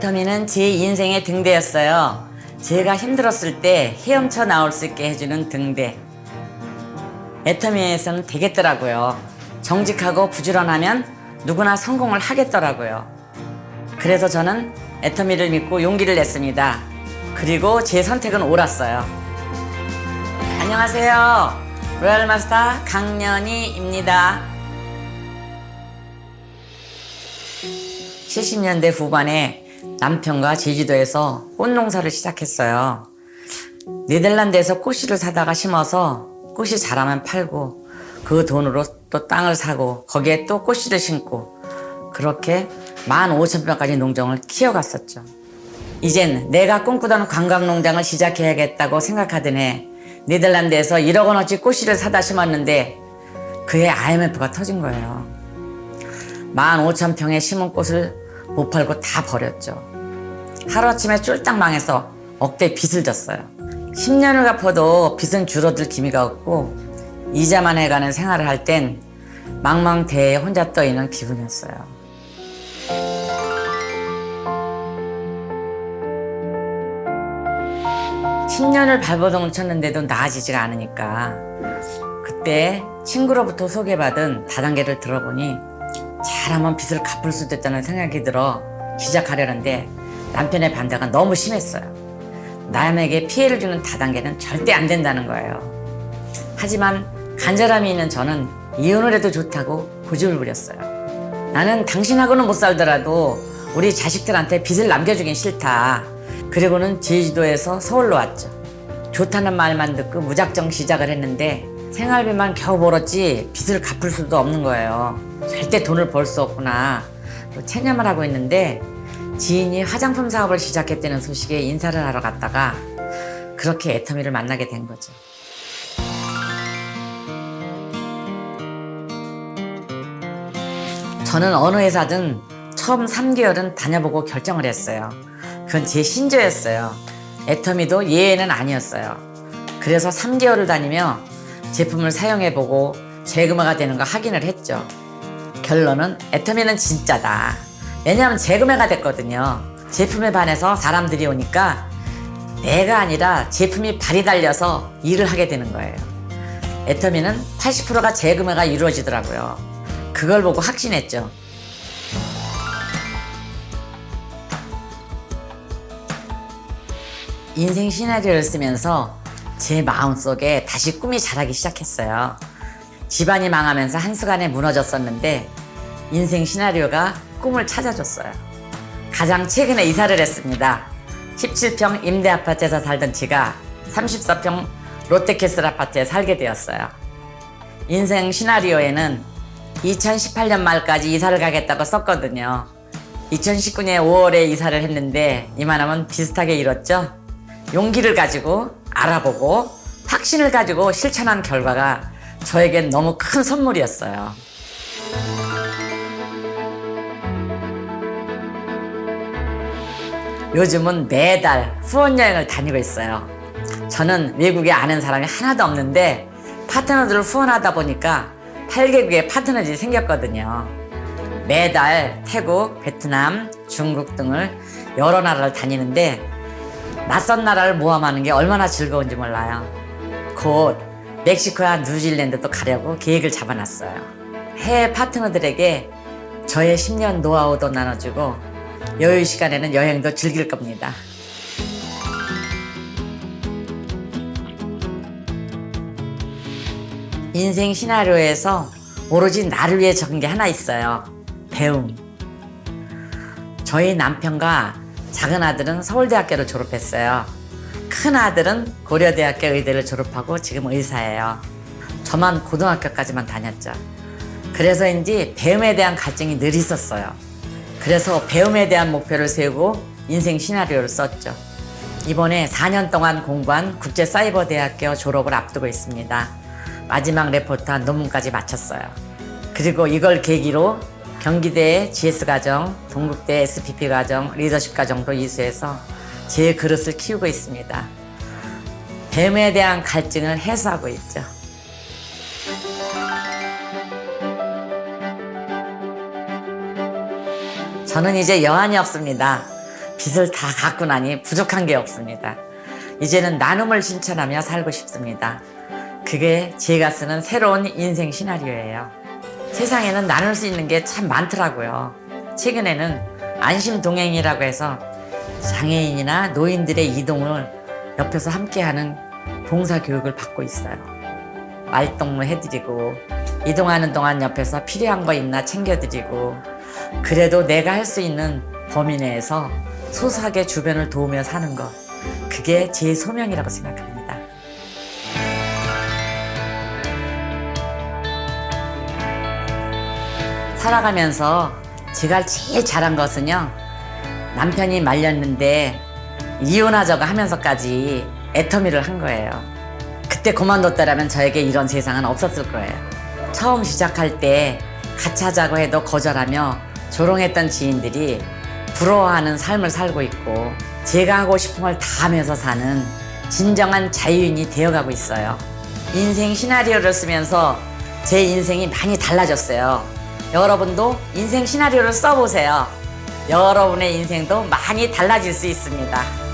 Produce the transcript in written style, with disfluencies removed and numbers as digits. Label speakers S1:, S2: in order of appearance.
S1: 애터미는 제 인생의 등대였어요. 제가 힘들었을 때 헤엄쳐 나올 수 있게 해주는 등대. 애터미에서는 되겠더라고요. 정직하고 부지런하면 누구나 성공을 하겠더라고요. 그래서 저는 애터미를 믿고 용기를 냈습니다. 그리고 제 선택은 옳았어요. 안녕하세요. 로얄 마스터 강연희입니다. 70년대 후반에 남편과 제주도에서 꽃 농사를 시작했어요. 네덜란드에서 꽃씨를 사다가 심어서 꽃이 자라면 팔고 그 돈으로 또 땅을 사고 거기에 또 꽃씨를 심고 그렇게 15,000평까지 농장을 키워갔었죠. 이젠 내가 꿈꾸던 관광농장을 시작해야겠다고 생각하던 해 네덜란드에서 1억 원어치 꽃씨를 사다 심었는데 그해 IMF가 터진 거예요. 15,000평에 심은 꽃을 못 팔고 다 버렸죠. 하루아침에 쫄딱 망해서 억대 빚을 졌어요. 10년을 갚아도 빚은 줄어들 기미가 없고 이자만 해가는 생활을 할 땐 망망대해에 혼자 떠있는 기분이었어요. 10년을 발버둥을 쳤는데도 나아지지가 않으니까 그때 친구로부터 소개받은 다단계를 들어보니 잘하면 빚을 갚을 수도 있다는 생각이 들어 시작하려는데 남편의 반대가 너무 심했어요. 남에게 피해를 주는 다단계는 절대 안 된다는 거예요. 하지만 간절함이 있는 저는 이혼을 해도 좋다고 고집을 부렸어요. 나는 당신하고는 못 살더라도 우리 자식들한테 빚을 남겨주긴 싫다. 그리고는 제주도에서 서울로 왔죠. 좋다는 말만 듣고 무작정 시작을 했는데 생활비만 겨우 벌었지 빚을 갚을 수도 없는 거예요. 절대 돈을 벌 수 없구나 체념을 하고 있는데 지인이 화장품 사업을 시작했다는 소식에 인사를 하러 갔다가 그렇게 애터미를 만나게 된 거죠. 저는 어느 회사든 처음 3개월은 다녀보고 결정을 했어요. 그건 제 신조였어요. 애터미도 예외는 아니었어요. 그래서 3개월을 다니며 제품을 사용해보고 재구매가 되는 거 확인을 했죠. 결론은 애터미는 진짜다. 왜냐하면 재구매가 됐거든요. 제품에 반해서 사람들이 오니까 내가 아니라 제품이 발이 달려서 일을 하게 되는 거예요. 애터미는 80%가 재구매가 이루어지더라고요. 그걸 보고 확신했죠. 인생 시나리오를 쓰면서 제 마음속에 다시 꿈이 자라기 시작했어요. 집안이 망하면서 한순간에 무너졌었는데 인생 시나리오가 꿈을 찾아줬어요. 가장 최근에 이사를 했습니다. 17평 임대 아파트에서 살던 제가 34평 롯데캐슬 아파트에 살게 되었어요. 인생 시나리오에는 2018년 말까지 이사를 가겠다고 썼거든요. 2019년 5월에 이사를 했는데 이만하면 비슷하게 이뤘죠. 용기를 가지고 알아보고 확신을 가지고 실천한 결과가 저에겐 너무 큰 선물이었어요. 요즘은 매달 후원여행을 다니고 있어요. 저는 외국에 아는 사람이 하나도 없는데 파트너들을 후원하다 보니까 8개국의 파트너들이 생겼거든요. 매달 태국, 베트남, 중국 등을 여러 나라를 다니는데 낯선 나라를 모험하는 게 얼마나 즐거운지 몰라요. 곧 멕시코와 뉴질랜드도 가려고 계획을 잡아놨어요. 해외 파트너들에게 저의 10년 노하우도 나눠주고 여유 시간에는 여행도 즐길 겁니다. 인생 시나리오에서 오로지 나를 위해 적은 게 하나 있어요. 배움. 저희 남편과 작은 아들은 서울대학교를 졸업했어요. 큰 아들은 고려대학교 의대를 졸업하고 지금 의사예요. 저만 고등학교까지만 다녔죠. 그래서인지 배움에 대한 갈증이 늘 있었어요. 그래서 배움에 대한 목표를 세우고 인생 시나리오를 썼죠. 이번에 4년 동안 공부한 국제사이버대학교 졸업을 앞두고 있습니다. 마지막 레포트한 논문까지 마쳤어요. 그리고 이걸 계기로 경기대 GS과정, 동국대 SPP과정, 리더십과정도 이수해서 제 그릇을 키우고 있습니다. 배움에 대한 갈증을 해소하고 있죠. 저는 이제 여한이 없습니다. 빚을 다 갚고 나니 부족한 게 없습니다. 이제는 나눔을 실천하며 살고 싶습니다. 그게 제가 쓰는 새로운 인생 시나리오예요. 세상에는 나눌 수 있는 게 참 많더라고요. 최근에는 안심동행이라고 해서 장애인이나 노인들의 이동을 옆에서 함께하는 봉사교육을 받고 있어요. 말동무 해드리고 이동하는 동안 옆에서 필요한 거 있나 챙겨드리고, 그래도 내가 할 수 있는 범위 내에서 소소하게 주변을 도우며 사는 것, 그게 제 소명이라고 생각합니다. 살아가면서 제가 제일 잘한 것은요, 남편이 말렸는데 이혼하자고 하면서까지 애터미를 한 거예요. 그때 그만뒀더라면 저에게 이런 세상은 없었을 거예요. 처음 시작할 때 같이 하자고 해도 거절하며 조롱했던 지인들이 부러워하는 삶을 살고 있고, 제가 하고 싶은 걸 다 하면서 사는 진정한 자유인이 되어가고 있어요. 인생 시나리오를 쓰면서 제 인생이 많이 달라졌어요. 여러분도 인생 시나리오를 써보세요. 여러분의 인생도 많이 달라질 수 있습니다.